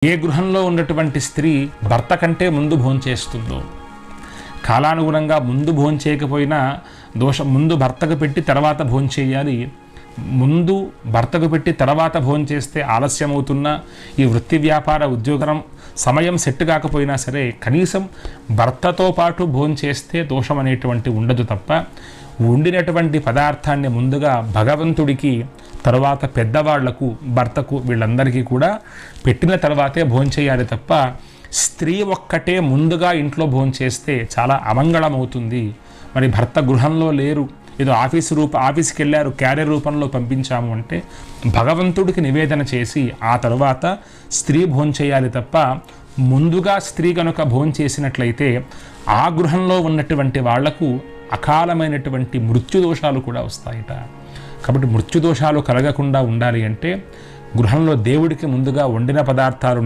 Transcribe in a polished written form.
ఏ గృహంలో ఉన్నటువంటి స్త్రీ భర్త కంటే ముందు భోంచేస్తుందో, కాలానుగుణంగా ముందు భోంచేయకపోయినా దోషం, ముందు భర్తకు పెట్టి తర్వాత భోంచేయాలి. ముందు భర్తకు పెట్టి తర్వాత భోంచేస్తే ఆలస్యం అవుతున్నా, ఈ వృత్తి వ్యాపార ఉద్యోగం సమయం సెట్ కాకపోయినా సరే కనీసం భర్తతో పాటు భోంచేస్తే దోషం అనేటువంటి ఉండదు తప్ప, వండినటువంటి పదార్థాన్ని ముందుగా భగవంతుడికి, తర్వాత పెద్దవాళ్లకు, భర్తకు, వీళ్ళందరికీ కూడా పెట్టిన తర్వాతే భోంచేయాలి తప్ప స్త్రీ ఒక్కటే ముందుగా ఇంట్లో భోంచేస్తే చాలా అమంగళం అవుతుంది. మరి భర్త గృహంలో లేరు, ఏదో ఆఫీస్కి వెళ్ళారు, క్యారియర్ రూపంలో పంపించాము అంటే భగవంతుడికి నివేదన చేసి ఆ తర్వాత స్త్రీ భోంచేయాలి తప్ప ముందుగా స్త్రీ కనుక భోంచేసినట్లయితే ఆ గృహంలో ఉన్నటువంటి వాళ్లకు అకాలమైనటువంటి మృత్యుదోషాలు కూడా వస్తాయట. కాబట్టి మృత్యుదోషాలు కలగకుండా ఉండాలి అంటే గృహంలో దేవుడికి ముందుగా వండిన పదార్థాలు